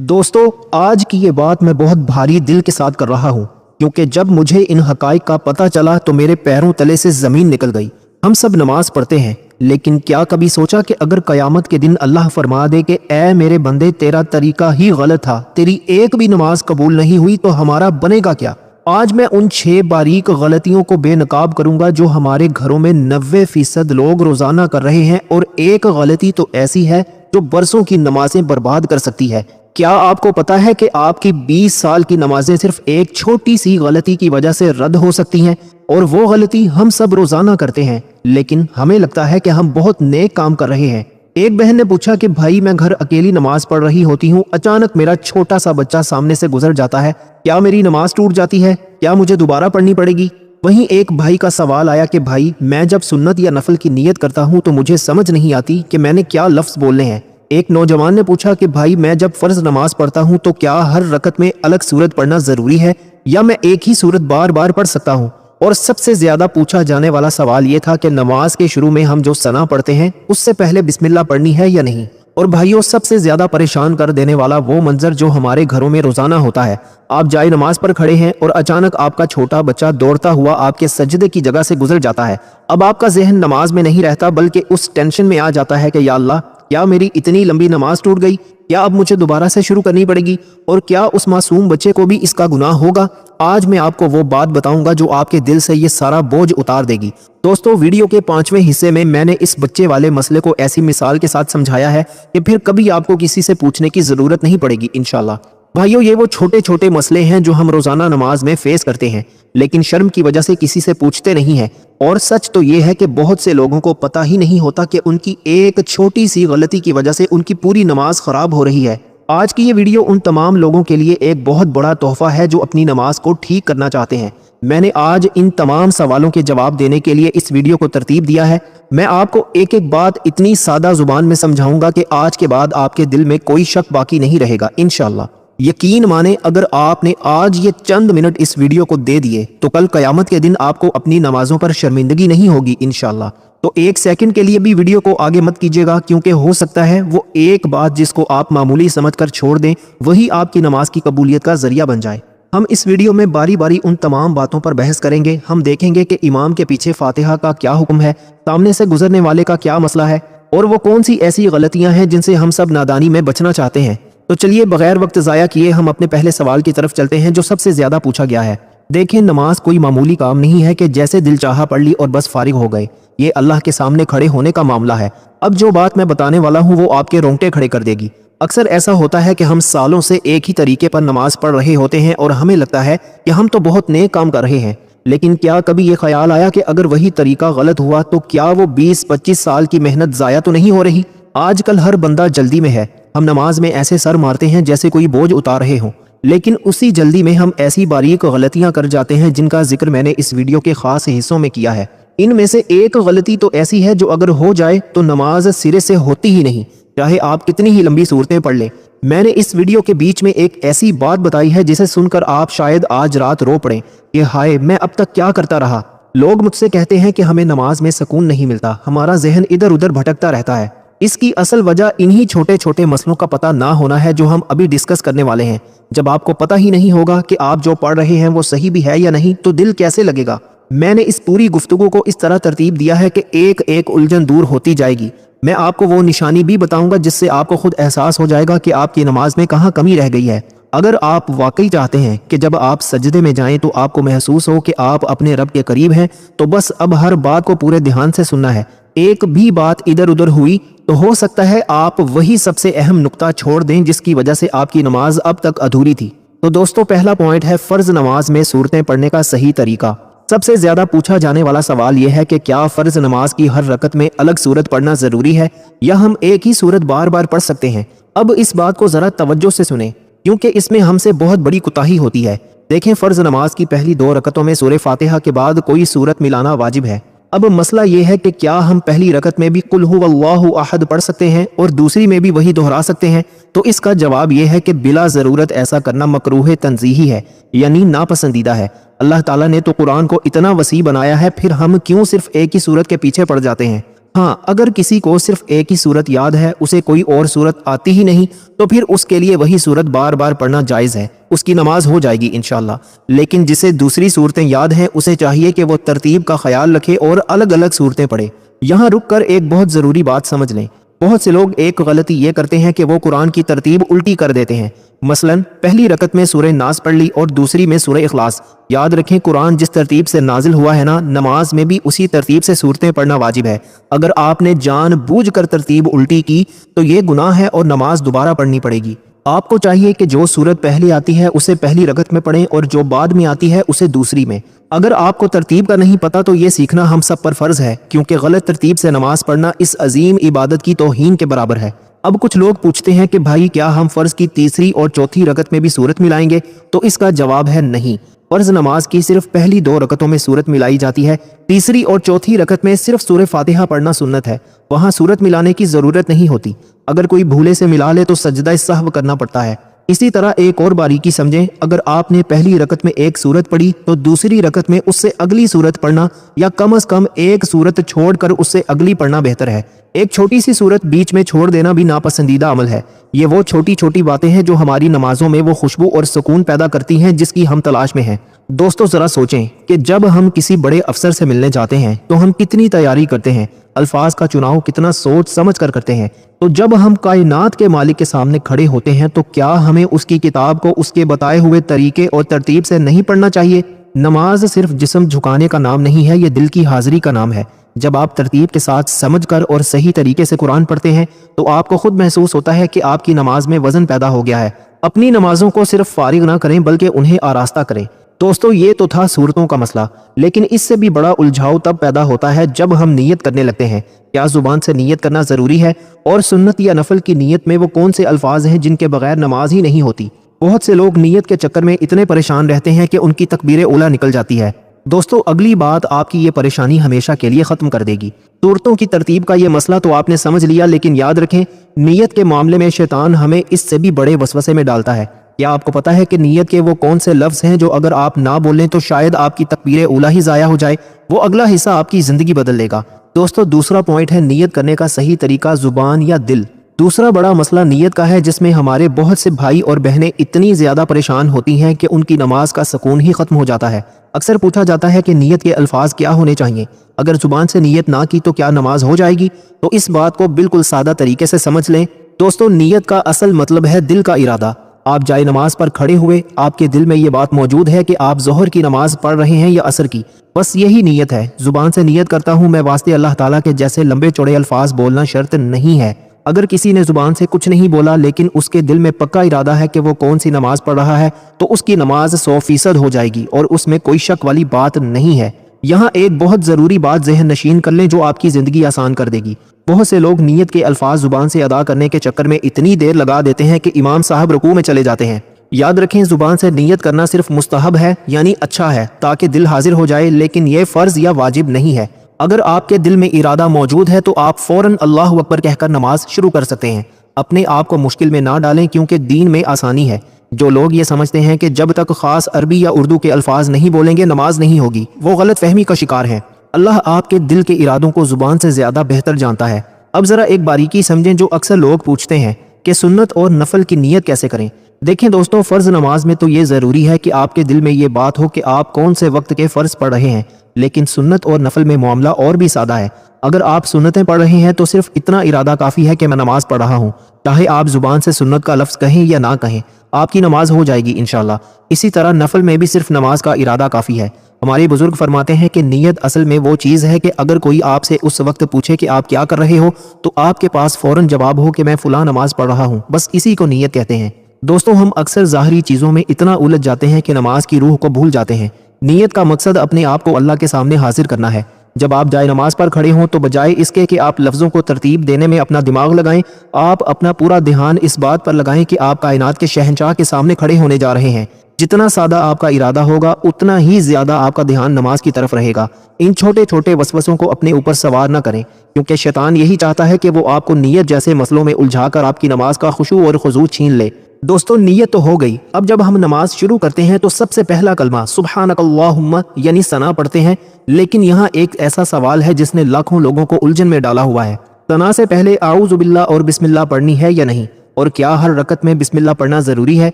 दोस्तों, आज की ये बात मैं बहुत भारी दिल के साथ कर रहा हूँ, क्योंकि जब मुझे इन हकाइक का पता चला तो मेरे पैरों तले से जमीन निकल गई। हम सब नमाज पढ़ते हैं, लेकिन क्या कभी सोचा कि अगर कयामत के दिन अल्लाह फरमा दे कि ऐ मेरे बंदे, तेरा तरीका ही गलत था, तेरी एक भी नमाज कबूल नहीं हुई, तो हमारा बनेगा क्या। आज मैं उन 6 बारीक गलतियों को बेनकाब करूंगा जो हमारे घरों में 90% लोग रोजाना कर रहे हैं, और एक गलती तो ऐसी है जो बरसों की नमाजें बर्बाद कर सकती है। क्या आपको पता है कि आपकी 20 साल की नमाजें सिर्फ एक छोटी सी गलती की वजह से रद्द हो सकती हैं? और वो गलती हम सब रोजाना करते हैं, लेकिन हमें लगता है कि हम बहुत नेक काम कर रहे हैं। एक बहन ने पूछा कि भाई, मैं घर अकेली नमाज पढ़ रही होती हूँ, अचानक मेरा छोटा सा बच्चा सामने से गुजर जाता है, क्या मेरी नमाज टूट जाती है? क्या मुझे दोबारा पढ़नी पड़ेगी? वहीं एक भाई का सवाल आया कि भाई, मैं जब सुन्नत या नफल की नियत करता हूँ तो मुझे समझ नहीं आती कि मैंने क्या लफ्ज बोलने हैं। एक नौजवान ने पूछा कि भाई, मैं जब फर्ज नमाज पढ़ता हूँ तो क्या हर रकत में अलग सूरत पढ़ना जरूरी है, या मैं एक ही सूरत बार बार पढ़ सकता हूँ? और सबसे ज्यादा पूछा जाने वाला सवाल ये था कि नमाज के शुरू में हम जो सना पढ़ते हैं उससे पहले बिस्मिल्लाह पढ़नी है या नहीं। और भाइयों, सबसे ज्यादा परेशान कर देने वाला वो मंजर जो हमारे घरों में रोजाना होता है। आप जाए नमाज पर खड़े हैं और अचानक आपका छोटा बच्चा दौड़ता हुआ आपके सजदे की जगह से गुजर जाता है। अब आपका जहन नमाज में नहीं रहता, बल्कि उस टेंशन में आ जाता है कि या अल्लाह, क्या मेरी इतनी लंबी नमाज टूट गई? क्या अब मुझे दोबारा से शुरू करनी पड़ेगी? और क्या उस मासूम बच्चे को भी इसका गुनाह होगा? आज मैं आपको वो बात बताऊंगा जो आपके दिल से ये सारा बोझ उतार देगी। दोस्तों, वीडियो के 5वें हिस्से में मैंने इस बच्चे वाले मसले को ऐसी मिसाल के साथ समझाया है कि फिर कभी आपको किसी से पूछने की जरूरत नहीं पड़ेगी इंशाल्लाह। भाइयों, ये वो छोटे छोटे मसले हैं जो हम रोजाना नमाज में फेस करते हैं, लेकिन शर्म की वजह से किसी से पूछते नहीं हैं। और सच तो ये है कि बहुत से लोगों को पता ही नहीं होता कि उनकी एक छोटी सी गलती की वजह से उनकी पूरी नमाज खराब हो रही है। आज की ये वीडियो उन तमाम लोगों के लिए एक बहुत बड़ा तोहफा है जो अपनी नमाज को ठीक करना चाहते हैं। मैंने आज इन तमाम सवालों के जवाब देने के लिए इस वीडियो को तरतीब दिया है। मैं आपको एक एक बात इतनी सादा जुबान में समझाऊंगा कि आज के बाद आपके दिल में कोई शक बाकी नहीं रहेगा इंशाल्लाह। यकीन माने, अगर आपने आज ये चंद मिनट इस वीडियो को दे दिए तो कल कयामत के दिन आपको अपनी नमाजों पर शर्मिंदगी नहीं होगी इंशाल्लाह। तो एक सेकंड के लिए भी वीडियो को आगे मत कीजिएगा, क्योंकि हो सकता है वो एक बात जिसको आप मामूली समझकर छोड़ दें वही आपकी नमाज की कबूलियत का जरिया बन जाए। हम इस वीडियो में बारी बारी उन तमाम बातों पर बहस करेंगे। हम देखेंगे कि इमाम के पीछे फातिहा का क्या हुक्म है, सामने से गुजरने वाले का क्या मसला है, और वो कौन सी ऐसी गलतियां हैं जिनसे हम सब नादानी में बचना चाहते हैं। तो चलिए बगैर वक्त ज़ाया किए हम अपने पहले सवाल की तरफ चलते हैं जो सबसे ज्यादा पूछा गया है। देखें, नमाज कोई मामूली काम नहीं है कि जैसे दिल चाहा पढ़ ली और बस फारिग हो गए। ये अल्लाह के सामने खड़े होने का मामला है। अब जो बात मैं बताने वाला हूँ वो आपके रोंगटे खड़े कर देगी। अक्सर ऐसा होता है कि हम सालों से एक ही तरीके पर नमाज पढ़ रहे होते हैं और हमें लगता है कि हम तो बहुत नेक काम कर रहे हैं, लेकिन क्या कभी ये ख्याल आया कि अगर वही तरीका गलत हुआ तो क्या वो 20-25 साल की मेहनत ज़ाया तो नहीं हो रही? आजकल हर बंदा जल्दी में है। हम नमाज में ऐसे सर मारते हैं जैसे कोई बोझ उतार रहे हों, लेकिन उसी जल्दी में हम ऐसी बारीक गलतियां कर जाते हैं जिनका जिक्र मैंने इस वीडियो के खास हिस्सों में किया है। इनमें से एक गलती तो ऐसी है जो अगर हो जाए तो नमाज सिरे से होती ही नहीं, चाहे आप कितनी ही लंबी सूरतें पढ़ लें। मैंने इस वीडियो के बीच में एक ऐसी बात बताई है जिसे सुनकर आप शायद आज रात रो पड़ें कि हाय, मैं अब तक क्या करता रहा। लोग मुझसे कहते हैं कि हमें नमाज में सुकून नहीं मिलता, हमारा जहन इधर उधर भटकता रहता है। इसकी असल वजह इन्हीं छोटे छोटे मसलों का पता ना होना है जो हम अभी डिस्कस करने वाले हैं। जब आपको पता ही नहीं होगा कि आप जो पढ़ रहे हैं वो सही भी है या नहीं, तो दिल कैसे लगेगा। मैंने इस पूरी गुफ्तगू को इस तरह तरतीब दिया है कि एक एक उलझन दूर होती जाएगी। मैं आपको वो निशानी भी बताऊंगा जिससे आपको खुद एहसास हो जाएगा कि आपकी नमाज में कहाँ कमी रह गई है। अगर आप वाकई चाहते हैं कि जब आप सजदे में जाएं तो आपको महसूस हो कि आप अपने रब के करीब हैं, तो बस अब हर बात को पूरे ध्यान से सुनना है। एक भी बात इधर उधर हुई तो हो सकता है आप वही सबसे अहम नुक्ता छोड़ दें जिसकी वजह से आपकी नमाज अब तक अधूरी थी। तो दोस्तों, पहला पॉइंट है फर्ज नमाज में सूरतें पढ़ने का सही तरीका। सबसे ज्यादा पूछा जाने वाला सवाल यह है कि क्या फर्ज नमाज की हर रकत में अलग सूरत पढ़ना जरूरी है, या हम एक ही सूरत बार बार पढ़ सकते हैं? अब इस बात को जरा तवज्जो से सुने, क्योंकि इसमें हमसे बहुत बड़ी कुताही होती है। देखें, फर्ज नमाज की पहली 2 रकतों में सूरह फातिहा के बाद कोई सूरत मिलाना वाजिब है। अब मसला ये है कि क्या हम पहली रकत में भी कुल हुवल्लाहु अहद पढ़ सकते हैं और दूसरी में भी वही दोहरा सकते हैं? तो इसका जवाब यह है कि बिला ज़रूरत ऐसा करना मकरूह तंज़ीही है, यानी नापसंदीदा है। अल्लाह ताला ने तो कुरान को इतना वसी बनाया है, फिर हम क्यों सिर्फ एक ही सूरत के पीछे पड़ जाते हैं? हाँ, अगर किसी को सिर्फ एक ही सूरत याद है, उसे कोई और सूरत आती ही नहीं, तो फिर उसके लिए वही सूरत बार बार पढ़ना जायज़ है, उसकी नमाज हो जाएगी इंशाल्लाह। लेकिन जिसे दूसरी सूरतें याद हैं, उसे चाहिए कि वो तरतीब का ख्याल रखे और अलग अलग सूरतें पढ़े। यहाँ रुक कर एक बहुत ज़रूरी बात समझ लें। बहुत से लोग एक गलती ये करते हैं कि वो कुरान की तरतीब उल्टी कर देते हैं। मसलन पहली रकत में सूरह नास पढ़ ली और दूसरी में सूरह इखलास। याद रखें, कुरान जिस तरतीब से नाजिल हुआ है ना, नमाज में भी उसी तरतीब से सूरतें पढ़ना वाजिब है। अगर आपने जानबूझकर तरतीब उल्टी की तो ये गुनाह है और नमाज दोबारा पढ़नी पड़ेगी। आपको चाहिए कि जो सूरत पहले आती है उसे पहली रकत में पढ़ें और जो बाद में आती है उसे दूसरी में। अगर आपको तरतीब का नहीं पता तो ये सीखना हम सब पर फर्ज है, क्योंकि गलत तरतीब से नमाज पढ़ना इस अजीम इबादत की तौहीन के बराबर है। अब कुछ लोग पूछते हैं कि भाई क्या हम फर्ज की तीसरी और चौथी रकत में भी सूरत मिलाएंगे? तो इसका जवाब है नहीं। फर्ज नमाज की सिर्फ पहली 2 रकतों में सूरत मिलाई जाती है। तीसरी और चौथी रकत में सिर्फ सूरह फातिहा पढ़ना सुन्नत है, वहां सूरत मिलाने की जरूरत नहीं होती। अगर कोई भूले से मिला ले तो सजदा सहव करना पड़ता है। इसी तरह एक और बारीकी समझें, अगर आपने पहली रकत में एक सूरत पढ़ी तो दूसरी रकत में उससे अगली सूरत पढ़ना या कम से कम एक सूरत छोड़कर उससे अगली पढ़ना बेहतर है। एक छोटी सी सूरत बीच में छोड़ देना भी नापसंदीदा अमल है। ये वो छोटी छोटी बातें हैं जो हमारी नमाजों में वो खुशबू और सुकून पैदा करती हैं जिसकी हम तलाश में हैं। दोस्तों, जरा सोचें कि जब हम किसी बड़े अफसर से मिलने जाते हैं तो हम कितनी तैयारी करते हैं, अल्फाज का चुनाव कितना सोच समझ कर करते हैं। तो जब हम कायनात के मालिक के सामने खड़े होते हैं तो क्या हमें उसकी किताब को उसके बताए हुए तरीके और तरतीब से नहीं पढ़ना चाहिए? नमाज सिर्फ जिस्म झुकाने का नाम नहीं है, ये दिल की हाजिरी का नाम है। जब आप तरतीब के साथ समझकर और सही तरीके से कुरान पढ़ते हैं तो आपको खुद महसूस होता है कि आपकी नमाज में वजन पैदा हो गया है। अपनी नमाजों को सिर्फ फारिग ना करें बल्कि उन्हें आरास्ता करें। दोस्तों, ये तो था सूरतों का मसला, लेकिन इससे भी बड़ा उलझाव तब पैदा होता है जब हम नियत करने लगते हैं। क्या जुबान से नियत करना जरूरी है? और सुन्नत या नफल की नियत में वो कौन से अल्फाज हैं जिनके बगैर नमाज ही नहीं होती? बहुत से लोग नियत के चक्कर में इतने परेशान रहते हैं कि उनकी तकबीर उला निकल जाती है। दोस्तों, अगली बात आपकी ये परेशानी हमेशा के लिए खत्म कर देगी। सूरतों की तरतीब का ये मसला तो आपने समझ लिया, लेकिन याद रखें, नियत के मामले में शैतान हमें इससे भी बड़े वसवसे में डालता है। क्या आपको पता है कि नियत के वो कौन से लफ्ज हैं जो अगर आप ना बोलें तो शायद आपकी तकबीर उला ही जाया हो जाए? वो अगला हिस्सा आपकी जिंदगी बदल लेगा। दोस्तों, दूसरा पॉइंट है नियत करने का सही तरीका, जुबान या दिल। दूसरा बड़ा मसला नियत का है, जिसमें हमारे बहुत से भाई और बहनें इतनी ज्यादा परेशान होती हैं कि उनकी नमाज का सुकून ही खत्म हो जाता है। अक्सर पूछा जाता है कि नियत के अल्फाज क्या होने चाहिए, अगर जुबान से नियत ना की तो क्या नमाज हो जाएगी? तो इस बात को बिल्कुल सादा तरीके से समझ लें। दोस्तों, नियत का असल मतलब है दिल का इरादा। आप जाए नमाज पर खड़े हुए, आपके दिल में ये बात मौजूद है कि आप जोहर की नमाज पढ़ रहे हैं या असर की, बस यही नियत है। जुबान से नियत करता हूँ मैं वास्ते अल्लाह ताला के जैसे लंबे चौड़े अल्फाज बोलना शर्त नहीं है। अगर किसी ने जुबान से कुछ नहीं बोला लेकिन उसके दिल में पक्का इरादा है कि वो कौन सी नमाज पढ़ रहा है, तो उसकी नमाज 100% हो जाएगी और उसमें कोई शक वाली बात नहीं है। यहाँ एक बहुत जरूरी बात ज़हन नशीन कर लें जो आपकी जिंदगी आसान कर देगी। बहुत से लोग नियत के अल्फाज जुबान से अदा करने के चक्कर में इतनी देर लगा देते हैं कि इमाम साहब रुकू में चले जाते हैं। याद रखें, जुबान से नियत करना सिर्फ मुस्तहब है, यानी अच्छा है, ताकि दिल हाजिर हो जाए, लेकिन यह फर्ज या वाजिब नहीं है। अगर आपके दिल में इरादा मौजूद है तो आप फौरन अल्लाह अकबर कहकर नमाज शुरू कर सकते हैं। अपने आप को मुश्किल में ना डालें, क्योंकि दीन में आसानी है। जो लोग ये समझते हैं कि जब तक खास अरबी या उर्दू के अल्फाज नहीं बोलेंगे नमाज नहीं होगी, वो गलत फहमी का शिकार हैं। अल्लाह आपके दिल के इरादों को जुबान से ज्यादा बेहतर जानता है। अब जरा एक बारीकी समझें जो अक्सर लोग पूछते हैं कि सुन्नत और नफल की नियत कैसे करें। देखें दोस्तों, फर्ज नमाज में तो ये जरूरी है कि आपके दिल में ये बात हो कि आप कौन से वक्त के फर्ज पढ़ रहे हैं, लेकिन सुन्नत और नफल में मामला और भी सादा है। अगर आप सुन्नतें पढ़ रहे हैं तो सिर्फ इतना इरादा काफी है कि मैं नमाज पढ़ रहा हूँ, चाहे आप जुबान से सुन्नत का लफ्ज कहें या ना कहें, आपकी नमाज हो जाएगी इंशाल्लाह। इसी तरह नफल में भी सिर्फ नमाज का इरादा काफी है। हमारे बुजुर्ग फरमाते हैं कि नियत असल में वो चीज़ है कि अगर कोई आपसे उस वक्त पूछे कि आप क्या कर रहे हो तो आपके पास फौरन जवाब हो कि मैं फुला नमाज पढ़ रहा हूँ, बस इसी को नियत कहते हैं। दोस्तों, हम अक्सर ज़ाहरी चीज़ों में इतना उलझ जाते हैं कि नमाज की रूह को भूल जाते हैं। नियत का मकसद अपने आप को अल्लाह के सामने हाजिर करना है। जब आप जाए नमाज पर खड़े हों तो बजाय इसके कि आप लफ्ज़ों को तरतीब देने में अपना दिमाग लगाएं, आप अपना पूरा ध्यान इस बात पर लगाएं कि आप कायनात के शहंशाह के सामने खड़े होने जा रहे हैं। जितना सादा आपका इरादा होगा उतना ही ज्यादा आपका ध्यान नमाज की तरफ रहेगा। इन छोटे छोटे वसवसों को अपने ऊपर सवार न करें, क्योंकि शैतान यही चाहता है कि वो आपको नियत जैसे मसलों में उलझाकर आपकी नमाज का खुशू और खुजू छीन ले। दोस्तों नीयत तो हो गई। अब जब हम नमाज शुरू करते हैं तो सबसे पहला कलमा सुब्हानक अल्लाहुम्मा यानी सना पढ़ते हैं। लेकिन यहाँ एक ऐसा सवाल है जिसने लाखों लोगों को उलझन में डाला हुआ है। सना से पहले आऊज़ु बिल्लाह और बिस्मिल्लाह पढ़नी है या नहीं, और क्या हर रकत में बिस्मिल्लाह पढ़ना जरूरी है?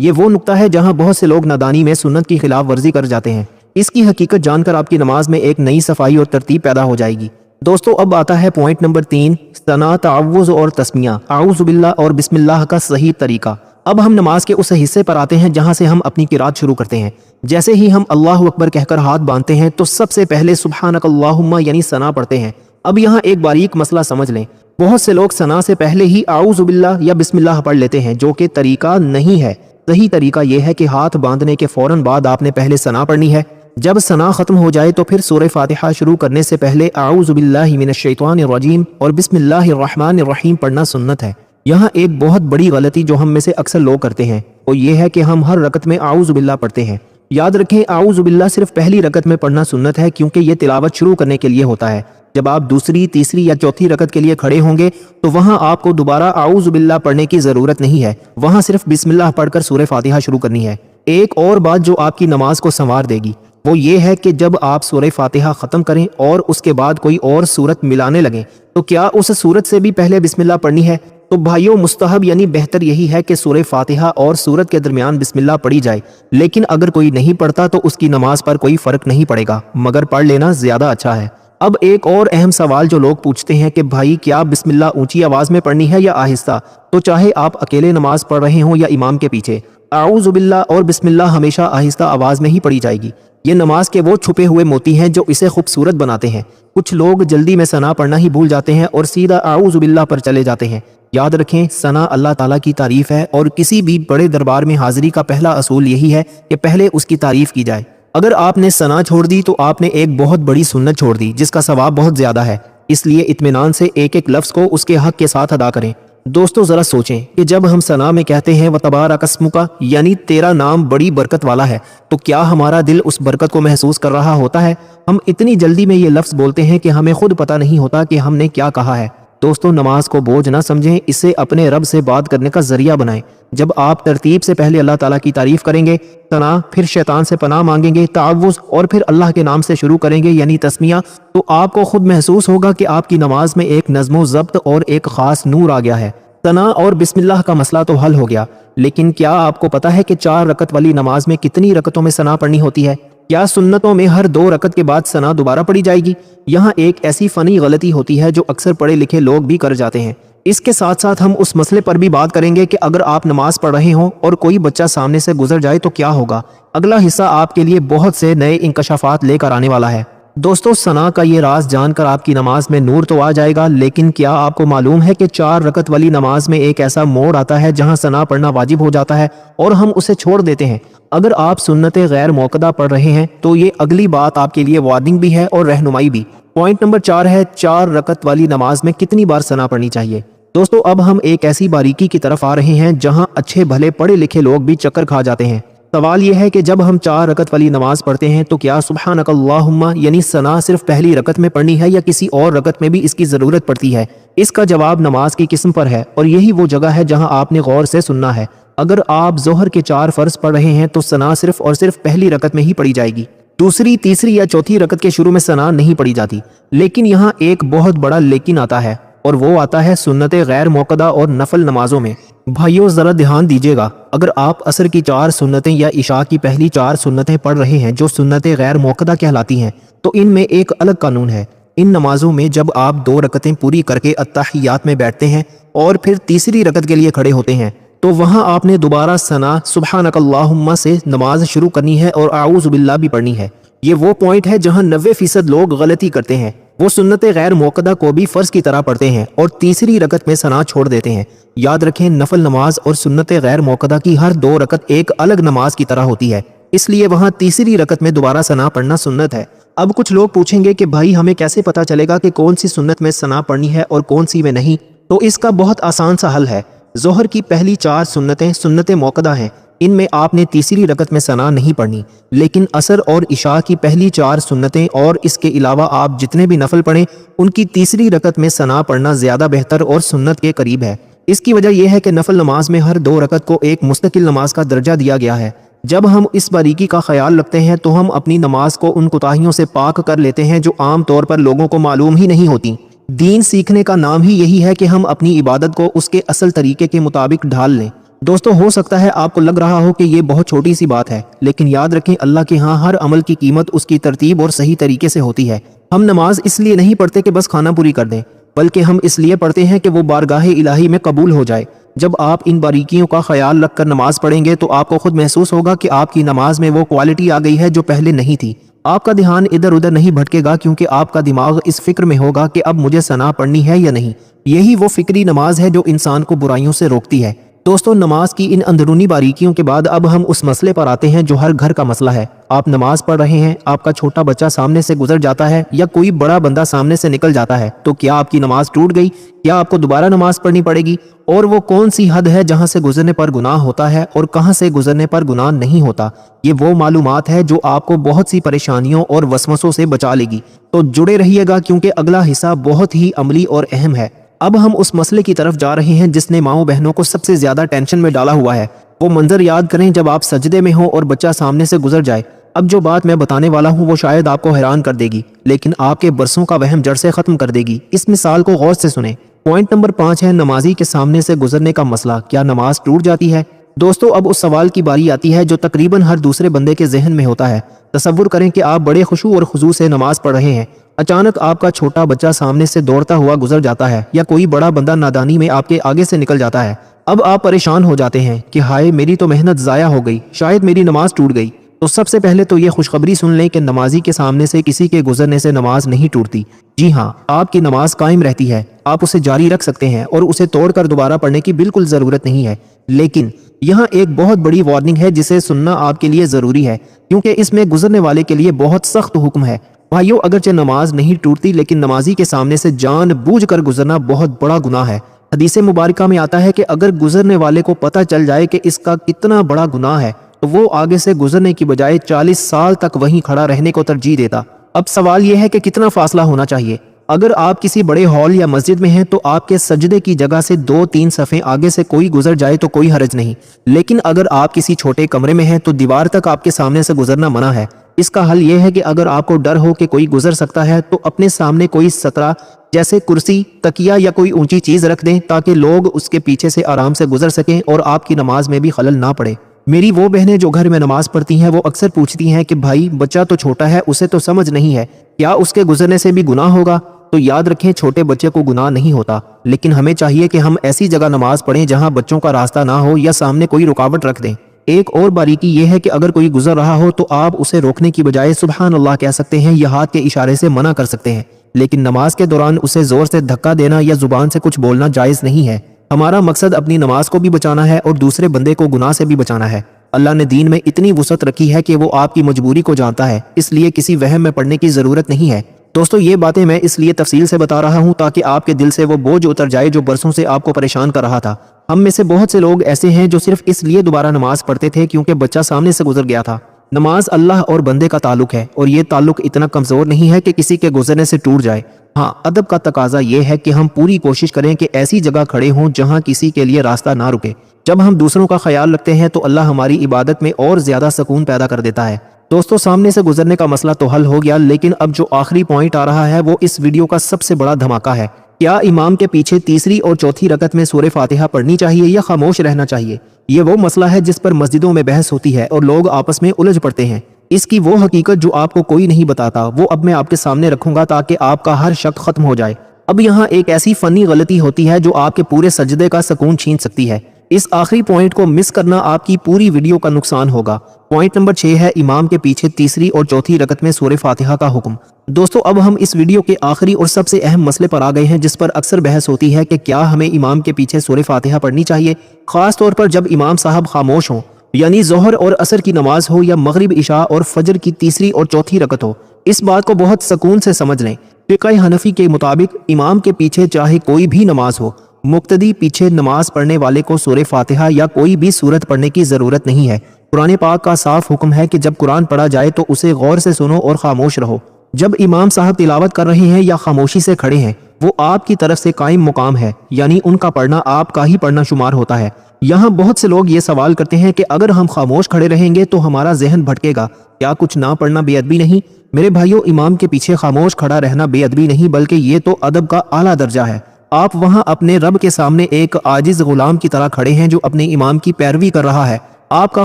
ये वो नुक्ता है जहाँ बहुत से लोग नादानी में सुन्नत की खिलाफ वर्जी कर जाते हैं। इसकी हकीकत जानकर आपकी नमाज में एक नई सफाई और तरतीब पैदा हो जाएगी। दोस्तों अब आता है पॉइंट नंबर 3, सना, तावुज़ और तस्मिया, आऊज़ु बिल्लाह और बिस्मिल्लाह का सही तरीका। अब हम नमाज के उस हिस्से पर आते हैं जहां से हम अपनी किरात शुरू करते हैं। जैसे ही हम अल्लाहु अकबर कहकर हाथ बांधते हैं तो सबसे पहले सुब्हानक अल्लाहुम्मा यानी सना पढ़ते हैं। अब यहाँ एक बारीक मसला समझ लें। बहुत से लोग सना से पहले ही आऊज़ु बिल्लाह या बिस्मिल्लाह पढ़ लेते हैं, जो कि तरीका नहीं है। सही तरीका यह है कि हाथ बांधने के फौरन बाद आपने पहले सना पढ़नी है। जब सना खत्म हो जाए तो फिर सूरह फातिहा शुरू करने से पहले आऊज़ु बिल्लाहि मिनश शैतानिर रजीम और बिस्मिल्लाहिर रहमानिर रहीम पढ़ना सुन्नत है। यहाँ एक बहुत बड़ी गलती जो हम में से अक्सर लोग करते हैं वो ये है कि हम हर रकत में आऊज़ु बिल्लाह पढ़ते हैं। याद रखें, आऊज़ु बिल्लाह सिर्फ पहली रकत में पढ़ना सुन्नत है, क्योंकि ये तिलावत शुरू करने के लिए होता है। जब आप दूसरी, तीसरी या चौथी रकत के लिए खड़े होंगे तो वहां आपको दोबारा आऊज़ु बिल्लाह पढ़ने की जरूरत नहीं है। वहां सिर्फ बिस्मिल्लाह पढ़कर सूरह फातिहा शुरू करनी है। एक और बात जो आपकी नमाज को संवार देगी वो ये है कि जब आप सूरह फातिहा खत्म करें और उसके बाद कोई और सूरत मिलाने लगें तो क्या उस सूरत से भी पहले बिस्मिल्लाह पढ़नी है? तो भाइयों, मुस्तहब यानी बेहतर यही है कि सूरह फातिहा और सूरत के दरमियान बिस्मिल्लाह पढ़ी जाए। लेकिन अगर कोई नहीं पढ़ता तो उसकी नमाज पर कोई फर्क नहीं पड़ेगा, मगर पढ़ लेना ज्यादा अच्छा है। अब एक और अहम सवाल जो लोग पूछते हैं कि भाई क्या बिस्मिल्लाह ऊंची आवाज में पढ़नी है या आहिस्ता? तो चाहे आप अकेले नमाज पढ़ रहे हों या इमाम के पीछे, आऊज़ु बिल्लाह और बिस्मिल्लाह हमेशा आहिस्ता आवाज में ही पढ़ी जाएगी। ये नमाज के वो छुपे हुए मोती हैं जो इसे खूबसूरत बनाते हैं। कुछ लोग जल्दी में सना पढ़ना ही भूल जाते हैं और सीधा आऊज़ु बिल्लाह पर चले जाते हैं। याद रखें, सना अल्लाह ताला की तारीफ है और किसी भी बड़े दरबार में हाजिरी का पहला असूल यही है कि पहले उसकी तारीफ की जाए। अगर आपने सना छोड़ दी तो आपने एक बहुत बड़ी सुन्नत छोड़ दी जिसका सवाब बहुत ज्यादा है। इसलिए इत्मीनान से एक एक लफ्ज को उसके हक के साथ अदा करें। दोस्तों जरा सोचें कि जब हम सना में कहते हैं व तबारक अस्मुका यानी तेरा नाम बड़ी बरकत वाला है, तो क्या हमारा दिल उस बरकत को महसूस कर रहा होता है? हम इतनी जल्दी में ये लफ्ज बोलते हैं कि हमें खुद पता नहीं होता कि हमने क्या कहा है। दोस्तों नमाज को बोझ ना समझें, इसे अपने रब से बात करने का जरिया बनाएं। जब आप तरतीब से पहले अल्लाह ताला की तारीफ करेंगे, सना, फिर शैतान से पनाह मांगेंगे, तावुज़ और फिर अल्लाह के नाम से शुरू करेंगे यानी तस्मिया, तो आपको खुद महसूस होगा कि आपकी नमाज में एक नज़्म ज़ब्त और एक खास नूर आ गया है। सना और बिस्मिल्लाह का मसला तो हल हो गया, लेकिन क्या आपको पता है कि 4 रकत वाली नमाज में कितनी रकतों में सना पढ़नी होती है? क्या सुन्नतों में हर 2 रकत के बाद सना दोबारा पढ़ी जाएगी? यहाँ एक ऐसी फनी गलती होती है जो अक्सर पढ़े लिखे लोग भी कर जाते हैं। इसके साथ साथ हम उस मसले पर भी बात करेंगे कि अगर आप नमाज पढ़ रहे हों और कोई बच्चा सामने से गुजर जाए तो क्या होगा। अगला हिस्सा आपके लिए बहुत से नए इंकशाफात लेकर आने वाला है। दोस्तों सना का ये राज जानकर आपकी नमाज में नूर तो आ जाएगा, लेकिन क्या आपको मालूम है कि 4 रकत वाली नमाज में एक ऐसा मोड़ आता है जहां सना पढ़ना वाजिब हो जाता है और हम उसे छोड़ देते हैं। अगर आप सुन्नते गैर मौक़दा पढ़ रहे हैं तो ये अगली बात आपके लिए वार्निंग भी है और रहनुमाई भी। पॉइंट नंबर 4 है 4 रकत वाली नमाज में कितनी बार सना पढ़नी चाहिए। दोस्तों अब हम एक ऐसी बारीकी की तरफ आ रहे हैं जहां अच्छे भले पढ़े लिखे लोग भी चक्कर खा जाते हैं। सवाल यह है कि जब हम 4 रकत वाली नमाज पढ़ते हैं तो क्या सुब्हानक अल्लाहुम्मा यानी सना सिर्फ पहली रकत में पढ़नी है या किसी और रकत में भी इसकी जरूरत पड़ती है? इसका जवाब नमाज की किस्म पर है और यही वो जगह है जहां आपने गौर से सुनना है। अगर आप जोहर के 4 फर्ज पढ़ रहे हैं तो सना सिर्फ और सिर्फ पहली रकत में ही पढ़ी जाएगी। दूसरी, तीसरी या चौथी रकत के शुरू में सना नहीं पढ़ी जाती। लेकिन यहाँ एक बहुत बड़ा लेकिन आता है और वो आता है सुन्नते गैर मौक़दा और नफल नमाजों में। भाइयों जरा ध्यान दीजिएगा, अगर आप असर की 4 सुन्नतें या इशा की पहली 4 सुन्नतें पढ़ रहे हैं जो सुन्नतें गैर मौक़दा कहलाती हैं, तो इनमें एक अलग कानून है। इन नमाजों में जब आप 2 रकतें पूरी करके अत्तहियात में बैठते हैं और फिर तीसरी रकत के लिए खड़े होते हैं तो वहां आपने दोबारा सना सुब्हानक अल्लाहुम्मा से नमाज शुरू करनी है और आऊज़ु बिल्लाह भी पढ़नी है। ये वो पॉइंट है जहां 90% लोग गलती करते हैं। वो सुन्नते गैर मौक़दा को भी फर्ज की तरह पढ़ते हैं और तीसरी रकत में सना छोड़ देते हैं। याद रखें, नफल नमाज और सुन्नते गैर मौक़दा की हर 2 रकत एक अलग नमाज की तरह होती है, इसलिए वहां तीसरी रकत में दोबारा सना पढ़ना सुन्नत है। अब कुछ लोग पूछेंगे कि भाई हमें कैसे पता चलेगा कि कौन सी सुन्नत में सना पढ़नी है और कौन सी में नहीं? तो इसका बहुत आसान सा हल है। जोहर की पहली 4 सुन्नतें सुन्नते मौक़दा हैं, इनमें आपने तीसरी रकत में सना नहीं पढ़नी। लेकिन असर और इशा की पहली 4 सुन्नतें और इसके अलावा आप जितने भी नफल पढ़ें उनकी तीसरी रकत में सना पढ़ना ज्यादा बेहतर और सुन्नत के करीब है। اس کی وجہ یہ ہے کہ نفل نماز میں ہر 2 رکعت کو ایک مستقل نماز کا درجہ دیا گیا ہے۔ جب ہم اس باریکی کا خیال رکھتے ہیں تو ہم اپنی نماز کو ان کوتاہیوں سے پاک کر لیتے ہیں جو عام طور پر لوگوں کو معلوم ہی نہیں ہوتی۔ دین سیکھنے کا نام ہی یہی ہے کہ ہم اپنی عبادت کو اس کے اصل طریقے کے مطابق ڈھال لیں۔ دوستو، ہو سکتا ہے آپ کو لگ رہا ہو کہ یہ بہت چھوٹی سی بات ہے، لیکن یاد رکھیں اللہ کے ہاں ہر عمل کی قیمت اس کی ترتیب اور صحیح طریقے سے ہوتی ہے۔ ہم نماز اس لیے نہیں پڑھتے کہ بس کھانا پوری کر دیں، بلکہ ہم اس لیے پڑھتے ہیں کہ وہ بارگاہ الہی میں قبول ہو جائے۔ جب آپ ان باریکیوں کا خیال رکھ کر نماز پڑھیں گے تو آپ کو خود محسوس ہوگا کہ آپ کی نماز میں وہ کوالٹی آ گئی ہے جو پہلے نہیں تھی۔ آپ کا دھیان ادھر ادھر نہیں بھٹکے گا، کیونکہ آپ کا دماغ اس فکر میں ہوگا کہ اب مجھے ثنا پڑھنی ہے یا نہیں۔ یہی وہ فکری نماز ہے جو انسان کو برائیوں سے روکتی ہے۔ دوستو، نماز کی ان اندرونی باریکیوں کے بعد اب ہم اس مسئلے پر آتے ہیں جو ہر گھر کا مسئلہ ہے۔ آپ نماز پڑھ رہے ہیں، آپ کا چھوٹا بچہ سامنے سے گزر جاتا ہے یا کوئی بڑا بندہ سامنے سے نکل جاتا ہے، تو کیا آپ کی نماز ٹوٹ گئی؟ کیا آپ کو دوبارہ نماز پڑھنی پڑے گی؟ اور وہ کون سی حد ہے جہاں سے گزرنے پر گناہ ہوتا ہے اور کہاں سے گزرنے پر گناہ نہیں ہوتا؟ یہ وہ معلومات ہے جو آپ کو بہت سی پریشانیوں اور وسوسوں سے بچا لے گی۔ تو جڑے رہیے گا، کیونکہ اگلا حصہ بہت ہی عملی اور اہم ہے۔ اب ہم اس مسئلے کی طرف جا رہے ہیں جس نے ماؤں بہنوں کو سب سے زیادہ ٹینشن میں ڈالا ہوا ہے۔ وہ منظر یاد کریں جب آپ سجدے میں ہوں اور بچہ سامنے سے گزر جائے۔ اب جو بات میں بتانے والا ہوں وہ شاید آپ کو حیران کر دے گی، لیکن آپ کے برسوں کا وہم جڑ سے ختم کر دے گی۔ اس مثال کو غور سے سنیں۔ پوائنٹ نمبر 5 ہے نمازی کے سامنے سے گزرنے کا مسئلہ۔ کیا نماز ٹوٹ جاتی ہے؟ دوستو، اب اس سوال کی باری آتی ہے جو تقریباً ہر دوسرے بندے کے ذہن میں ہوتا ہے۔ تصور کریں کہ آپ بڑے خشوع اور خضوع سے نماز پڑھ رہے ہیں۔ اچانک آپ کا چھوٹا بچہ سامنے سے دوڑتا ہوا گزر جاتا ہے، یا کوئی بڑا بندہ نادانی میں آپ کے آگے سے نکل جاتا ہے۔ اب آپ پریشان ہو جاتے ہیں کہ ہائے، میری تو محنت ضائع ہو گئی، شاید میری نماز ٹوٹ گئی۔ تو سب سے پہلے تو یہ خوشخبری سن لیں کہ نمازی کے سامنے سے کسی کے گزرنے سے نماز نہیں ٹوٹتی۔ جی ہاں، آپ کی نماز قائم رہتی ہے، آپ اسے جاری رکھ سکتے ہیں اور اسے توڑ کر دوبارہ پڑھنے کی بالکل ضرورت نہیں ہے۔ لیکن یہاں ایک بہت بڑی وارننگ ہے جسے سننا آپ کے لیے ضروری ہے، کیونکہ اس میں گزرنے والے کے لیے بہت سخت حکم ہے۔ بھائیو، اگرچہ نماز نہیں ٹوٹتی، لیکن نمازی کے سامنے سے جان بوجھ کر گزرنا بہت بڑا گناہ ہے۔ حدیث مبارکہ میں آتا ہے کہ اگر گزرنے والے کو پتہ چل جائے کہ اس کا کتنا بڑا گناہ ہے تو وہ آگے سے گزرنے کی بجائے 40 سال تک وہیں کھڑا رہنے کو ترجیح دیتا۔ اب سوال یہ ہے کہ کتنا فاصلہ ہونا چاہیے؟ اگر آپ کسی بڑے ہال یا مسجد میں ہیں تو آپ کے سجدے کی جگہ سے 2-3 صفیں آگے سے کوئی گزر جائے تو کوئی حرج نہیں، لیکن اگر آپ کسی چھوٹے کمرے میں ہیں تو دیوار تک آپ کے سامنے سے گزرنا منع ہے۔ اس کا حل یہ ہے کہ اگر آپ کو ڈر ہو کہ کوئی گزر سکتا ہے تو اپنے سامنے کوئی سترہ جیسے کرسی، تکیہ یا کوئی اونچی چیز رکھ دیں تاکہ لوگ اس کے پیچھے سے آرام سے گزر سکیں اور آپ کی نماز میں بھی خلل نہ پڑے۔ میری وہ بہنیں جو گھر میں نماز پڑھتی ہیں وہ اکثر پوچھتی ہیں کہ بھائی، بچہ تو چھوٹا ہے، اسے تو سمجھ نہیں ہے، کیا اس کے گزرنے سے بھی گناہ ہوگا؟ تو یاد رکھیں، چھوٹے بچے کو گناہ نہیں ہوتا، لیکن ہمیں چاہیے کہ ہم ایسی جگہ نماز پڑھیں جہاں بچوں کا راستہ نہ ہو یا سامنے کوئی رکاوٹ رکھ دیں۔ ایک اور باریکی یہ ہے کہ اگر کوئی گزر رہا ہو تو آپ اسے روکنے کی بجائے سبحان اللہ کہہ سکتے ہیں یا ہاتھ کے اشارے سے منع کر سکتے ہیں، لیکن نماز کے دوران اسے زور سے دھکا دینا یا زبان سے کچھ بولنا جائز نہیں ہے۔ ہمارا مقصد اپنی نماز کو بھی بچانا ہے اور دوسرے بندے کو گناہ سے بھی بچانا ہے۔ اللہ نے دین میں اتنی وسعت رکھی ہے کہ وہ آپ کی مجبوری کو جانتا ہے، اس لیے کسی وہم میں پڑنے کی ضرورت نہیں ہے۔ دوستو، یہ باتیں میں اس لیے تفصیل سے بتا رہا ہوں تاکہ آپ کے دل سے وہ بوجھ اتر جائے جو برسوں سے آپ کو پریشان کر رہا تھا۔ ہم میں سے بہت سے لوگ ایسے ہیں جو صرف اس لیے دوبارہ نماز پڑھتے تھے کیونکہ بچہ سامنے سے گزر گیا تھا۔ نماز اللہ اور بندے کا تعلق ہے، اور یہ تعلق اتنا کمزور نہیں ہے کہ کسی کے گزرنے سے ٹوٹ جائے۔ ہاں، ادب کا تقاضا یہ ہے کہ ہم پوری کوشش کریں کہ ایسی جگہ کھڑے ہوں جہاں کسی کے لیے راستہ نہ رکے۔ جب ہم دوسروں کا خیال رکھتے ہیں تو اللہ ہماری عبادت میں اور زیادہ سکون پیدا کر دیتا ہے۔ دوستو، سامنے سے گزرنے کا مسئلہ تو حل ہو گیا، لیکن اب جو آخری پوائنٹ آ رہا ہے وہ اس ویڈیو کا سب سے بڑا دھماکہ ہے۔ کیا امام کے پیچھے تیسری اور چوتھی رکعت میں سورہ فاتحہ پڑھنی چاہیے یا خاموش رہنا چاہیے؟ یہ وہ مسئلہ ہے جس پر مسجدوں میں بحث ہوتی ہے اور لوگ آپس میں الجھ پڑتے ہیں۔ اس کی وہ حقیقت جو آپ کو کوئی نہیں بتاتا وہ اب میں آپ کے سامنے رکھوں گا تاکہ آپ کا ہر شک ختم ہو جائے۔ اب یہاں ایک ایسی فنی غلطی ہوتی ہے جو آپ کے پورے سجدے کا سکون چھین سکتی ہے۔ اس آخری پوائنٹ کو مس کرنا آپ کی پوری ویڈیو کا نقصان ہوگا۔ پوائنٹ نمبر 6 ہے امام کے پیچھے تیسری اور چوتھی رکعت میں سورہ فاتحہ کا حکم۔ دوستو، اب ہم اس ویڈیو کے آخری اور سب سے اہم مسئلے پر آ گئے ہیں جس پر اکثر بحث ہوتی ہے کہ کیا ہمیں امام کے پیچھے سورہ فاتحہ پڑھنی چاہیے، خاص طور پر جب امام صاحب خاموش ہوں، یعنی ظہر اور عصر کی نماز ہو یا مغرب، عشاء اور فجر کی تیسری اور چوتھی رکعت ہو۔ اس بات کو بہت سکون سے سمجھ لیں۔ فقہ حنفی کے مطابق امام کے پیچھے چاہے کوئی بھی نماز ہو، مقتدی پیچھے نماز پڑھنے والے کو سورہ فاتحہ یا کوئی بھی سورت پڑھنے کی ضرورت نہیں ہے۔ قرآن پاک کا صاف حکم ہے کہ جب قرآن پڑھا جائے تو اسے غور سے سنو اور خاموش رہو۔ جب امام صاحب تلاوت کر رہے ہیں یا خاموشی سے کھڑے ہیں وہ آپ کی طرف سے قائم مقام ہے، یعنی ان کا پڑھنا آپ کا ہی پڑھنا شمار ہوتا ہے۔ یہاں بہت سے لوگ یہ سوال کرتے ہیں کہ اگر ہم خاموش کھڑے رہیں گے تو ہمارا ذہن بھٹکے گا، کیا کچھ نہ پڑھنا بے ادبی نہیں؟ میرے بھائیوں، امام کے پیچھے خاموش کھڑا رہنا بے ادبی نہیں بلکہ یہ تو ادب کا اعلیٰ درجہ ہے۔ آپ وہاں اپنے رب کے سامنے ایک عاجز غلام کی طرح کھڑے ہیں جو اپنے امام کی پیروی کر رہا ہے۔ آپ کا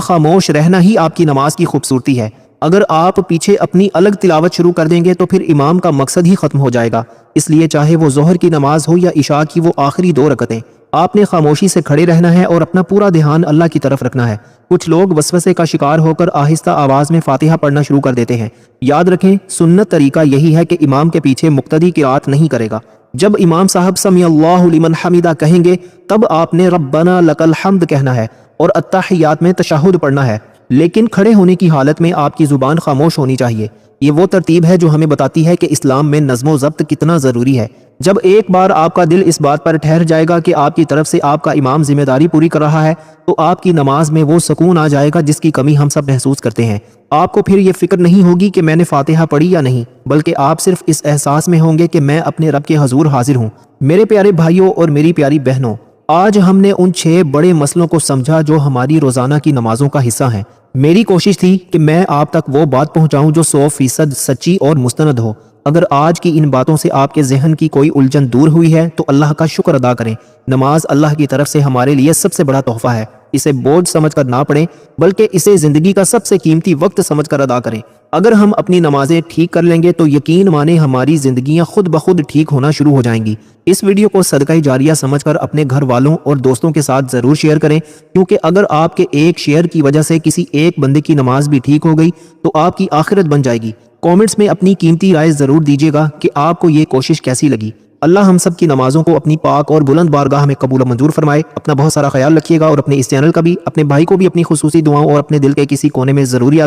خاموش رہنا ہی آپ کی نماز کی خوبصورتی ہے۔ اگر آپ پیچھے اپنی الگ تلاوت شروع کر دیں گے تو پھر امام کا مقصد ہی ختم ہو جائے گا۔ اس لیے چاہے وہ ظہر کی نماز ہو یا عشاء کی وہ آخری 2 رکعتیں، آپ نے خاموشی سے کھڑے رہنا ہے اور اپنا پورا دھیان اللہ کی طرف رکھنا ہے۔ کچھ لوگ وسوسے کا شکار ہو کر آہستہ آواز میں فاتحہ پڑھنا شروع کر دیتے ہیں۔ یاد رکھیں، سنت طریقہ یہی ہے کہ امام کے پیچھے مقتدی قرات نہیں کرے گا۔ جب امام صاحب سمیع اللہ لمن حمیدہ کہیں گے تب آپ نے ربنا لک الحمد کہنا ہے اور التحیات میں تشہد پڑھنا ہے، لیکن کھڑے ہونے کی حالت میں آپ کی زبان خاموش ہونی چاہیے۔ یہ وہ ترتیب ہے جو ہمیں بتاتی ہے کہ اسلام میں نظم و ضبط کتنا ضروری ہے۔ جب ایک بار آپ کا دل اس بات پر ٹھہر جائے گا کہ آپ کی طرف سے آپ کا امام ذمہ داری پوری کر رہا ہے تو آپ کی نماز میں وہ سکون آ جائے گا جس کی کمی ہم سب محسوس کرتے ہیں۔ آپ کو پھر یہ فکر نہیں ہوگی کہ میں نے فاتحہ پڑھی یا نہیں، بلکہ آپ صرف اس احساس میں ہوں گے کہ میں اپنے رب کے حضور حاضر ہوں۔ میرے پیارے بھائیوں اور میری پیاری بہنوں، آج ہم نے ان 6 بڑے مسئلوں کو سمجھا جو ہماری روزانہ کی نمازوں کا حصہ ہیں۔ میری کوشش تھی کہ میں آپ تک وہ بات پہنچاؤں جو 100% سچی اور مستند ہو۔ اگر آج کی ان باتوں سے آپ کے ذہن کی کوئی الجھن دور ہوئی ہے تو اللہ کا شکر ادا کریں۔ نماز اللہ کی طرف سے ہمارے لیے سب سے بڑا تحفہ ہے۔ اسے بوجھ سمجھ کر نہ پڑھیں بلکہ اسے زندگی کا سب سے قیمتی وقت سمجھ کر ادا کریں۔ اگر ہم اپنی نمازیں ٹھیک کر لیں گے تو یقین مانیں ہماری زندگیاں خود بخود ٹھیک ہونا شروع ہو جائیں گی۔ اس ویڈیو کو صدقہ جاریہ سمجھ کر اپنے گھر والوں اور دوستوں کے ساتھ ضرور شیئر کریں، کیونکہ اگر آپ کے ایک شیئر کی وجہ سے کسی ایک بندے کی نماز بھی ٹھیک ہو گئی تو آپ کی آخرت بن جائے گی۔ کامنٹس میں اپنی قیمتی رائے ضرور دیجیے گا کہ آپ کو یہ کوشش کیسی لگی۔ اللہ ہم سب کی نمازوں کو اپنی پاک اور بلند بارگاہ میں قبول و منظور فرمائے۔ اپنا بہت سارا خیال رکھیے گا اور اپنے اس چینل کا بھی، اپنے بھائی کو بھی اپنی خصوصی دعاؤں اور اپنے دل کے کسی کونے میں ضرور یاد